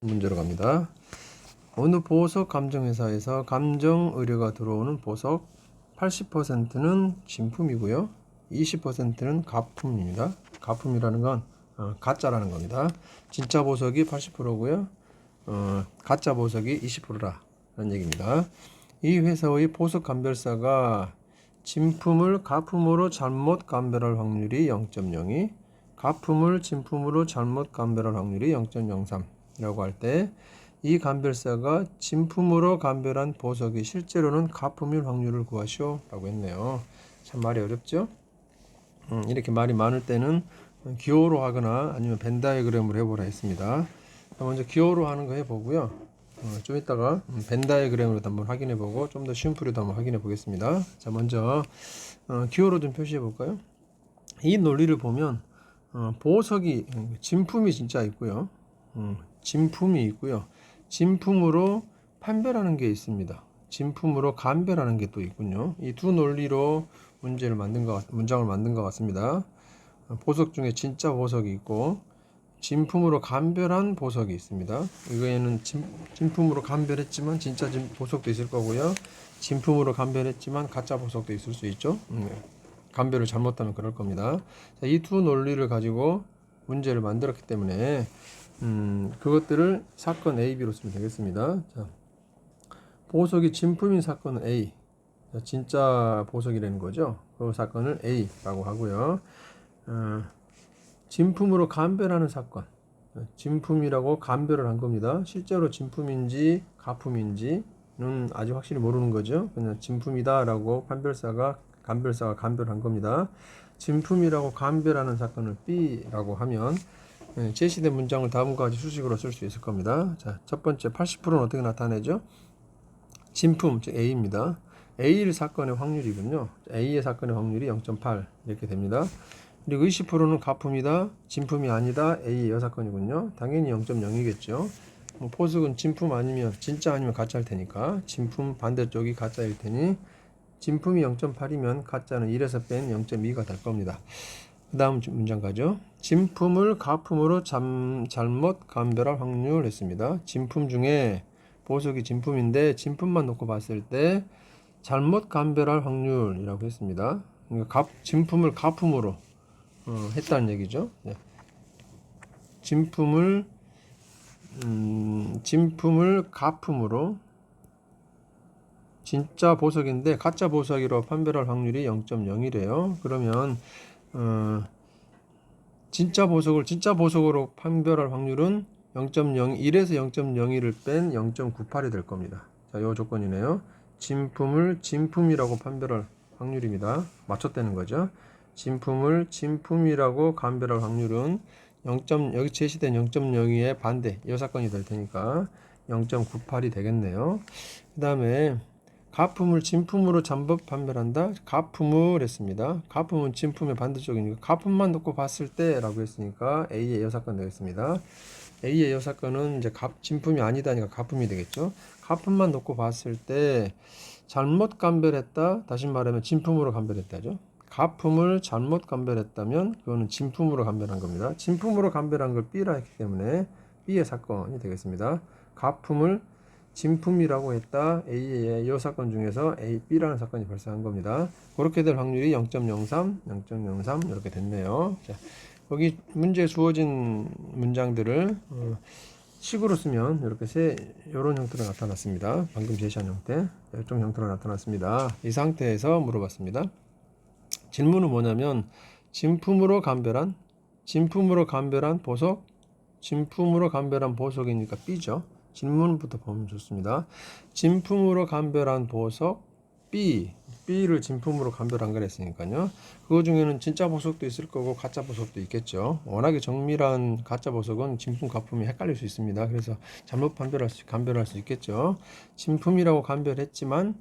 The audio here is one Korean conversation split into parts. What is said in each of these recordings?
문제로 갑니다. 어느 보석 감정회사에서 감정 의뢰가 들어오는 보석 80%는 진품이고요. 20%는 가품입니다. 가품이라는 건 가짜라는 겁니다. 진짜 보석이 80%고요. 가짜 보석이 20%라는 얘기입니다. 이 회사의 보석 감별사가 진품을 가품으로 잘못 감별할 확률이 0.02, 가품을 진품으로 잘못 감별할 확률이 0.03이라고 할 때 이 감별사가 진품으로 감별한 보석이 실제로는 가품일 확률을 구하시오 라고 했네요. 참 말이 어렵죠? 이렇게 말이 많을 때는 기호로 하거나 아니면 벤 다이어그램으로 해보라 했습니다. 먼저 기호로 하는 거 해보고요. 좀 이따가 벤 다이어그램으로 한번 확인해 보고 좀 더 쉬운 풀이도 한번 확인해 보겠습니다. 자, 먼저 기호로 좀 표시해 볼까요? 이 논리를 보면 보석이 진품이 진짜 있고요. 진품이 있고요. 진품으로 판별하는 게 있습니다. 진품으로 감별하는 게 또 있군요. 이 두 논리로 문장을 만든 것 같습니다. 보석 중에 진짜 보석이 있고 진품으로 감별한 보석이 있습니다. 이거에는 진품으로 감별했지만 진짜 보석도 있을 거고요. 진품으로 감별했지만 가짜 보석도 있을 수 있죠. 감별을 잘못하면 그럴 겁니다. 이 두 논리를 가지고 문제를 만들었기 때문에 그것들을 사건 A, B로 쓰면 되겠습니다. 자, 보석이 진품인 사건은 A, 자, 진짜 보석이라는 거죠. 그 사건을 A라고 하고요. 진품으로 감별하는 사건, 진품이라고 감별을 한 겁니다. 실제로 진품인지 가품인지는 아직 확실히 모르는 거죠. 그냥 진품이다라고 감별사가 감별한 겁니다. 진품이라고 감별하는 사건을 B라고 하면 제시된 문장을 다음과 같이 수식으로 쓸 수 있을 겁니다. 자, 첫 번째 80%는 어떻게 나타내죠? 진품, 즉 A입니다. A의 사건의 확률이군요. A의 사건의 확률이 0.8 이렇게 됩니다. 그리고 20%는 가품이다, 진품이 아니다, A의 여사건이군요. 당연히 0.0이겠죠. 보석은 진품 아니면 진짜 아니면 가짜일 테니까 진품 반대쪽이 가짜일 테니 진품이 0.8이면 가짜는 1에서 뺀 0.2가 될 겁니다. 그 다음 문장 가죠. 진품을 가품으로 잘못 감별할 확률 했습니다. 진품 중에 보석이 진품인데 진품만 놓고 봤을 때 잘못 감별할 확률이라고 했습니다. 그러니까 진품을 가품으로 했다는 얘기죠. 네. 진품을 가품으로 진짜 보석인데 가짜 보석이로 판별할 확률이 0.0이래요. 그러면 진짜 보석을 진짜 보석으로 판별할 확률은 0.01에서 0.01을 뺀 0.98이 될 겁니다. 자, 요 조건이네요. 진품을 진품이라고 판별할 확률입니다. 맞췄다는 거죠. 진품을 진품이라고 감별할 확률은 여기 제시된 0.02의 반대, 이 사건이 될 테니까 0.98이 되겠네요. 그 다음에 가품을 진품으로 잘못 판별한다. 가품을 했습니다. 가품은 진품의 반대쪽이니까 가품만 놓고 봤을 때 라고 했으니까 A의 여사건 되겠습니다. A의 여사건은 이제 진품이 아니다니까 가품이 되겠죠. 가품만 놓고 봤을 때 잘못 감별했다. 다시 말하면 진품으로 감별했다죠. 가품을 잘못 감별했다면 그거는 진품으로 감별한 겁니다. 진품으로 감별한 걸 B라 했기 때문에 B의 사건이 되겠습니다. 가품을 진품이라고 했다. A의 이 사건 중에서 A, B라는 사건이 발생한 겁니다. 그렇게 될 확률이 0.03, 0.03 이렇게 됐네요. 자, 여기 문제에 주어진 문장들을 식으로 쓰면 이렇게 이런 형태로 나타났습니다. 방금 제시한 형태, 이런 형태로 나타났습니다. 이 상태에서 물어봤습니다. 질문은 뭐냐면 진품으로 감별한 보석, 진품으로 감별한 보석이니까 B죠. 질문부터 보면 좋습니다. 진품으로 감별한 보석 B를 진품으로 감별한 거랬으니까요. 그거 중에는 진짜 보석도 있을 거고 가짜 보석도 있겠죠. 워낙에 정밀한 가짜 보석은 진품 가품이 헷갈릴 수 있습니다. 그래서 잘못 감별할 수 있겠죠. 진품이라고 감별했지만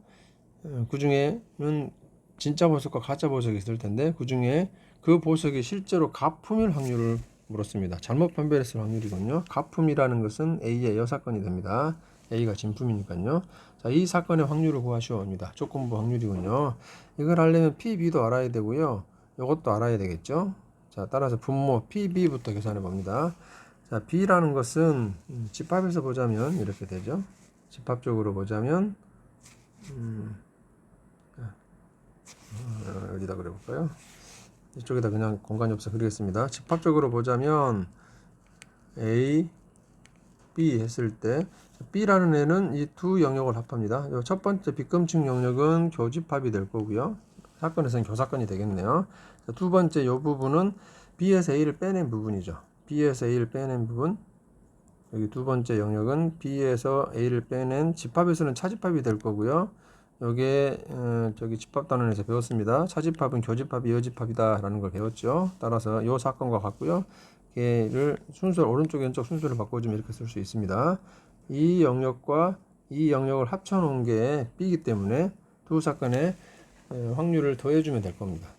그 중에는 진짜 보석과 가짜 보석이 있을 텐데 그 중에 그 보석이 실제로 가품일 확률을 물었습니다. 잘못 판별했을 확률이군요. 가품이라는 것은 A의 여사건이 됩니다. A가 진품이니까요. 자, 이 사건의 확률을 구하시오 합니다. 조건부 확률이군요. 이걸 하려면 P, B도 알아야 되고요. 이것도 알아야 되겠죠. 자, 따라서 분모 P, B부터 계산해 봅니다. 자, 자, B라는 것은 집합에서 보자면 이렇게 되죠. 집합적으로 보자면 어디다 그려볼까요? 이쪽에다 그냥 공간이 없어 그리겠습니다. 집합적으로 보자면 A, B 했을 때 B라는 애는 이 두 영역을 합합니다. 첫 번째 빗금축 영역은 교집합이 될 거고요. 사건에서는 교사건이 되겠네요. 두 번째 이 부분은 B에서 A를 빼낸 부분이죠. B에서 A를 빼낸 부분. 여기 두 번째 영역은 B에서 A를 빼낸 집합에서는 차집합이 될 거고요. 여기에 저기 집합 단원에서 배웠습니다. 차집합은 교집합이 여집합이다 라는 걸 배웠죠. 따라서 이 사건과 같고요. 얘를 순서 오른쪽 왼쪽 순서를 바꿔주면 이렇게 쓸 수 있습니다. 이 영역과 이 영역을 합쳐 놓은 게 B이기 때문에 두 사건의 확률을 더해주면 될 겁니다.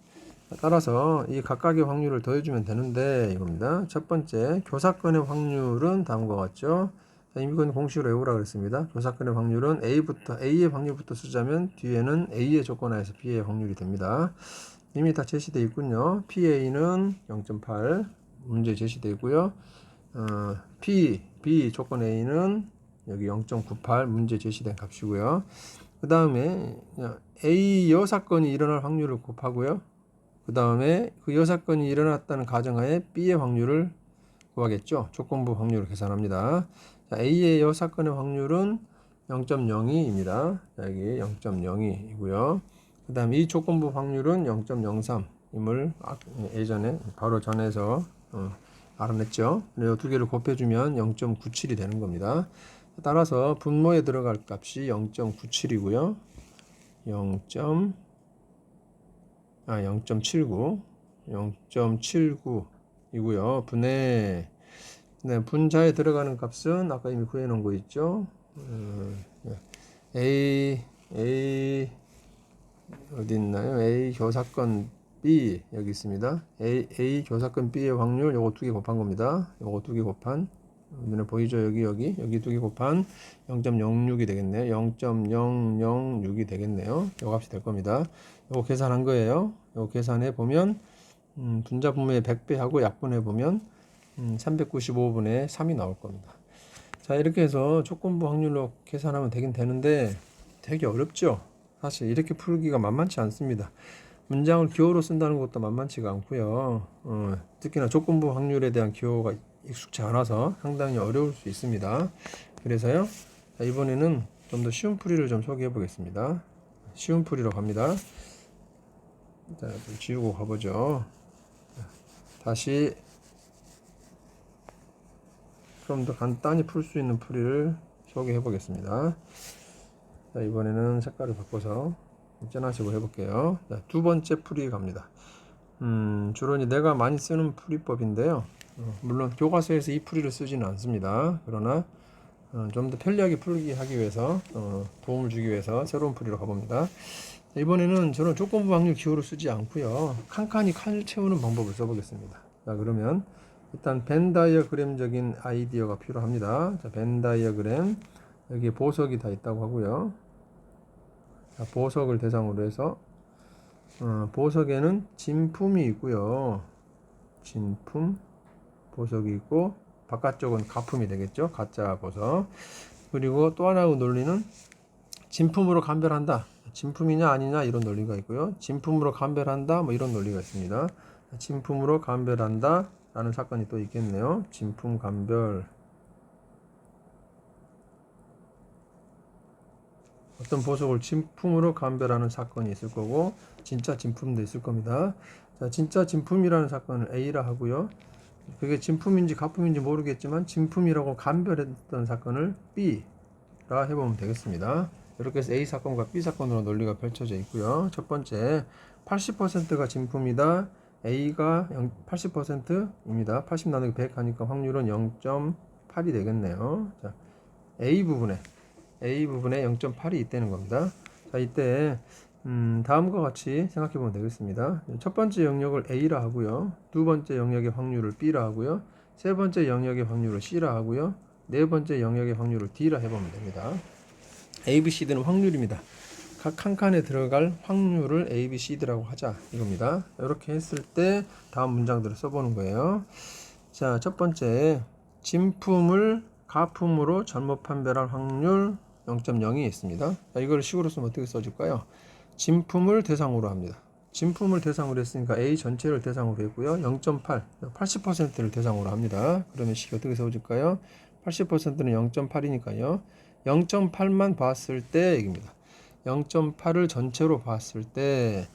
따라서 이 각각의 확률을 더해주면 되는데 이겁니다. 첫 번째 교사건의 확률은 다음과 같죠. 자, 이건 공식으로 외우라 그랬습니다. 교사건의 확률은 A의 확률부터 쓰자면 뒤에는 A의 조건하에서 B의 확률이 됩니다. 이미 다 제시되어 있군요. PA는 0.8 문제 제시되어 있고요. B 조건 A는 여기 0.98 문제 제시된 값이고요. 그 다음에 A 여사건이 일어날 확률을 곱하고요. 그 다음에 그 여사건이 일어났다는 가정하에 B의 확률을 구하겠죠. 조건부 확률을 계산합니다. 자, A의 여사건의 확률은 0.02입니다. 여기 0.02이고요. 그 다음에 이 조건부 확률은 0.03임을 예전에 바로 전에서 알아냈죠. 이 두 개를 곱해주면 0.97이 되는 겁니다. 따라서 분모에 들어갈 값이 0.97이고요. 0.79이고요. 분자에 들어가는 값은 아까 이미 구해 놓은 거 있죠. A 어디 있나요? A 교사건 B 여기 있습니다. A 교사건 B의 확률 요거 두 개 곱한 겁니다. 요거 두 개 곱한 눈에 보이죠? 여기 두 개 곱한 0.06이 되겠네요. 0.006이 되겠네요. 요 값이 될 겁니다. 요거 계산한 거예요. 요거 계산해 보면 분자 분모의 100배 하고 약분해 보면 395분의 3이 나올 겁니다. 자, 이렇게 해서 조건부 확률로 계산하면 되긴 되는데 되게 어렵죠. 사실 이렇게 풀기가 만만치 않습니다. 문장을 기호로 쓴다는 것도 만만치가 않고요. 특히나 조건부 확률에 대한 기호가 익숙치 않아서 상당히 어려울 수 있습니다. 그래서요, 자, 이번에는 좀 더 쉬운 풀이를 좀 소개해 보겠습니다. 쉬운 풀이로 갑니다. 자, 좀 지우고 가보죠. 다시 좀 더 간단히 풀 수 있는 풀이를 소개해 보겠습니다. 자, 이번에는 색깔을 바꿔서 짠하시고 해볼게요. 자, 두 번째 풀이 갑니다. 주로 내가 많이 쓰는 풀이법인데요. 물론 교과서에서 이 풀이를 쓰지는 않습니다. 그러나 좀 더 편리하게 풀기 하기 위해서 도움을 주기 위해서 새로운 풀이로 가봅니다. 자, 이번에는 저는 조건부 확률 기호를 쓰지 않고요. 칸칸이 칸을 채우는 방법을 써보겠습니다. 자, 그러면 일단 벤 다이어그램적인 아이디어가 필요합니다. 자, 벤 다이어그램 여기 보석이 다 있다고 하고요. 자, 보석을 대상으로 해서 보석에는 진품이 있고요. 진품 보석이 있고 바깥쪽은 가품이 되겠죠. 가짜 보석. 그리고 또 하나의 논리는 진품으로 감별한다. 진품이냐 아니냐 이런 논리가 있고요. 진품으로 감별한다 뭐 이런 논리가 있습니다. 진품으로 감별한다 라는 사건이 또 있겠네요. 진품 감별. 어떤 보석을 진품으로 감별하는 사건이 있을 거고 진짜 진품도 있을 겁니다. 자, 진짜 진품이라는 사건을 A라 하고요. 그게 진품인지 가품인지 모르겠지만 진품이라고 감별했던 사건을 B라 해보면 되겠습니다. 이렇게 해서 A 사건과 B 사건으로 논리가 펼쳐져 있고요. 첫 번째 80%가 진품이다. A가 80%입니다. 80 나누기 100 하니까 확률은 0.8이 되겠네요. 자, A 부분에 0.8이 있다는 겁니다. 자, 이때 다음과 같이 생각해 보면 되겠습니다. 첫 번째 영역을 A라 하고요. 두 번째 영역의 확률을 B라 하고요. 세 번째 영역의 확률을 C라 하고요. 네 번째 영역의 확률을 D라 해보면 됩니다. A, B, C, D는 확률입니다. 각 한 칸에 들어갈 확률을 A, B, C, D라고 하자 이겁니다. 이렇게 했을 때 다음 문장들을 써보는 거예요. 자, 첫 번째 진품을 가품으로 잘못 판별할 확률 0.0이 있습니다. 자, 이걸 식으로 쓰면 어떻게 써줄까요? 진품을 대상으로 합니다. 진품을 대상으로 했으니까 A 전체를 대상으로 했고요. 0.8, 80%를 대상으로 합니다. 그러면 식이 어떻게 세워질까요? 80%는 0.8이니까요. 0.8만 봤을 때 얘기입니다. 0.8을 전체로 봤을 때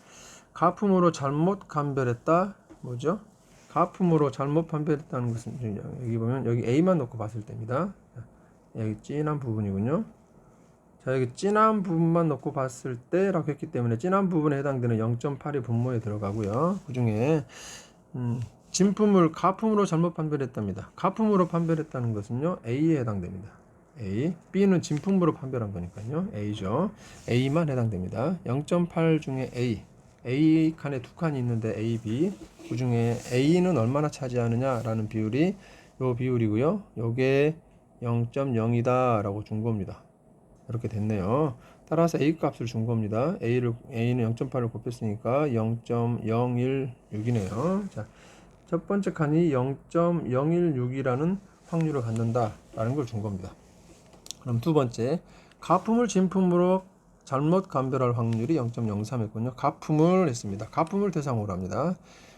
가품으로 잘못 판별했다. 뭐죠? 가품으로 잘못 판별했다는 것은 여기 보면 여기 A만 놓고 봤을 때입니다. 여기 진한 부분이군요. 자, 여기 진한 부분만 놓고 봤을 때라고 했기 때문에 진한 부분에 해당되는 0.8이 분모에 들어가고요. 그 중에 진품을 가품으로 잘못 판별했답니다. 가품으로 판별했다는 것은요, A에 해당됩니다. A, B는 진품으로 판별한 거니까요. A죠. A만 해당됩니다. 0.8 중에 A 칸에 두 칸이 있는데 A, B. 그 중에 A는 얼마나 차지하느냐라는 비율이 요 비율이고요. 요게 0.0이다 라고 준 겁니다. 이렇게 됐네요. 따라서 A 값을 준 겁니다. A는 0.8을 곱했으니까 0.016이네요. 자, 첫 번째 칸이 0.016이라는 확률을 갖는다라는 걸 준 겁니다. 그럼 두 번째, 가품을 진품으로 잘못 감별할 확률이 0.03이었군요. 가품을 했습니다. 가품을 대상으로 합니다.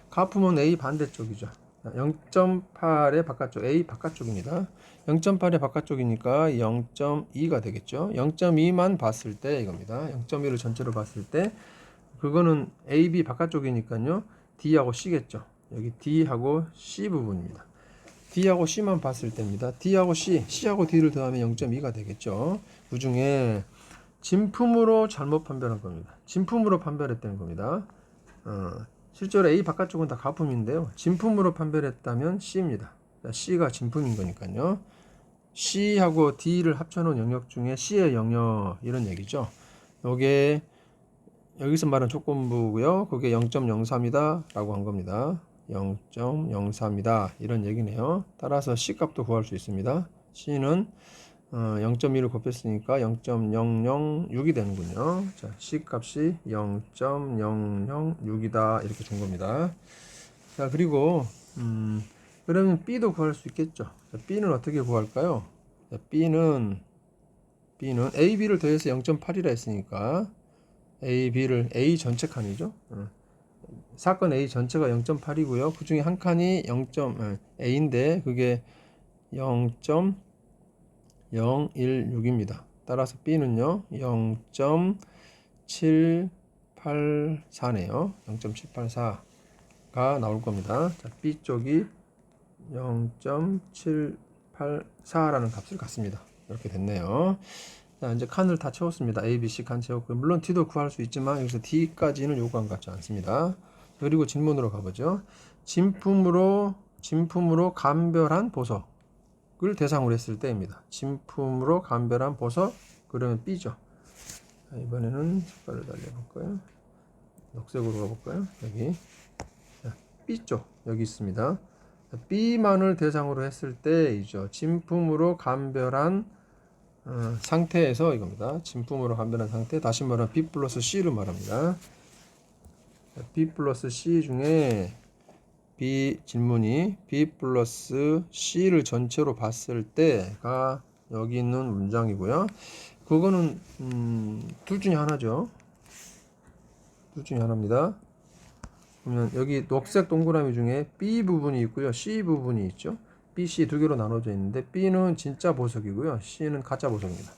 가품은 A 반대쪽이죠. 0.8의 바깥쪽, A 바깥쪽입니다. 0.8의 바깥쪽이니까 0.2가 되겠죠. 0.2만 봤을 때 이겁니다. 0.1을 전체로 봤을 때 그거는 A, B 바깥쪽이니까요. D하고 C겠죠. 여기 D하고 C 부분입니다. D하고 C만 봤을 때입니다. D하고 C, C하고 D를 더하면 0.2가 되겠죠. 그 중에 진품으로 잘못 판별한 겁니다. 진품으로 판별했다는 겁니다. 실제로 A 바깥쪽은 다 가품인데요. 진품으로 판별했다면 C입니다. C가 진품인 거니까요. C하고 D를 합쳐놓은 영역 중에 C의 영역 이런 얘기죠. 요게 여기서 말한 조건부고요. 그게 0.03이다 라고 한 겁니다. 0.03이다 이런 얘기네요. 따라서 C 값도 구할 수 있습니다. C는 0.2를 곱했으니까 0.006이 되는군요. 자, C 값이 0.006이다 이렇게 준 겁니다. 자, 그리고 그러면 B도 구할 수 있겠죠. 자, B는 어떻게 구할까요? 자, B는 A, B를 더해서 0.8이라 했으니까 A 전체 칸이죠. 사건 A 전체가 0.8이고요. 그 중에 한 칸이 A인데 그게 0.016입니다. 따라서 B는요 0.784네요. 0.784가 나올 겁니다. 자, B 쪽이 0.784라는 값을 갖습니다. 이렇게 됐네요. 자, 이제 칸을 다 채웠습니다. A, B, C 칸 채웠고 물론 D도 구할 수 있지만 여기서 D까지는 요구한 것 같지 않습니다. 그리고 질문으로 가보죠. 진품으로 감별한 보석을 대상으로 했을 때입니다. 진품으로 감별한 보석 그러면 B죠. 자, 이번에는 색깔을 달려볼까요? 녹색으로 가볼까요? 여기 자, B쪽 여기 있습니다. B만을 대상으로 했을 때이죠. 진품으로 감별한 상태에서 이겁니다. 진품으로 감별한 상태. 다시 말하면 B 플러스 C를 말합니다. B 플러스 C 중에 질문이 B 플러스 C를 전체로 봤을 때가 여기 있는 문장이고요. 그거는 둘 중에 하나죠. 둘 중에 하나입니다. 그러면 여기 녹색 동그라미 중에 B 부분이 있고요. C 부분이 있죠. B, C 두 개로 나눠져 있는데 B는 진짜 보석이고요. C는 가짜 보석입니다.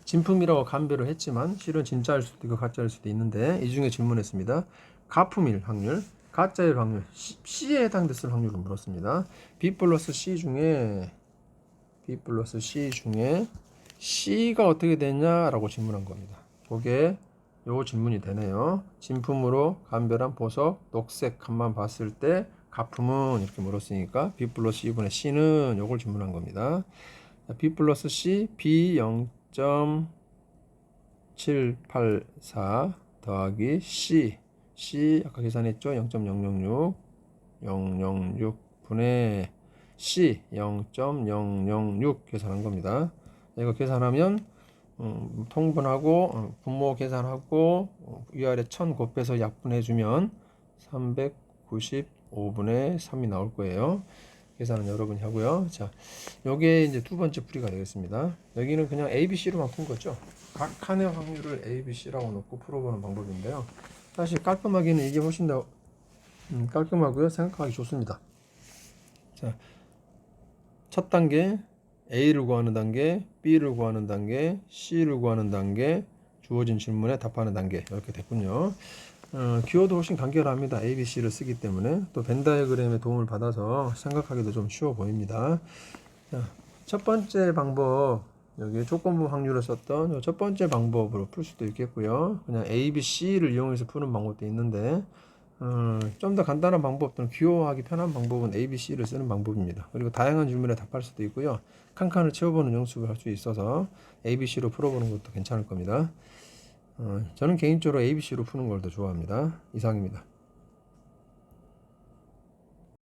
진품이라고 감별을 했지만 실은 진짜일 수도 있고 가짜일 수도 있는데 이 중에 질문했습니다. 가품일 확률, 가짜일 확률, C에 해당됐을 확률을 물었습니다. B 플러스 C 중에 C가 어떻게 되냐라고 질문한 겁니다. 그게 요 질문이 되네요. 진품으로 감별한 보석 녹색 칸만 봤을 때 가품은 이렇게 물었으니까 B 플러스 C분의 C는 요걸 질문한 겁니다. B 플러스 C B 0.784 더하기 C 아까 계산했죠? 0.006 C 0.006 계산한 겁니다. 이거 계산하면 통분하고 분모 계산하고 위아래 1000 곱해서 약분해 주면 395분의 3이 나올 거예요. 계산은 여러분이 하고요. 자, 요게 이제 두 번째 풀이가 되겠습니다. 여기는 그냥 A, B, C로만 푼 거죠. 각 칸의 확률을 A, B, C라고 놓고 풀어보는 방법인데요. 사실 깔끔하기는 이게 훨씬 더 깔끔하고요. 생각하기 좋습니다. 자, 첫 단계 A를 구하는 단계, B를 구하는 단계, C를 구하는 단계, 주어진 질문에 답하는 단계 이렇게 됐군요. 기호도 훨씬 간결합니다. A, B, C를 쓰기 때문에 또 벤 다이어그램의 도움을 받아서 생각하기도 좀 쉬워 보입니다. 자, 첫 번째 방법 여기 조건부 확률을 썼던 첫 번째 방법으로 풀 수도 있겠고요. 그냥 A, B, C를 이용해서 푸는 방법도 있는데 좀 더 간단한 방법 또는 기호하기 편한 방법은 A, B, C를 쓰는 방법입니다. 그리고 다양한 질문에 답할 수도 있고요. 칸칸을 채워보는 연습을 할 수 있어서 A, B, C로 풀어보는 것도 괜찮을 겁니다. 저는 개인적으로 A, B, C로 푸는 걸 더 좋아합니다. 이상입니다.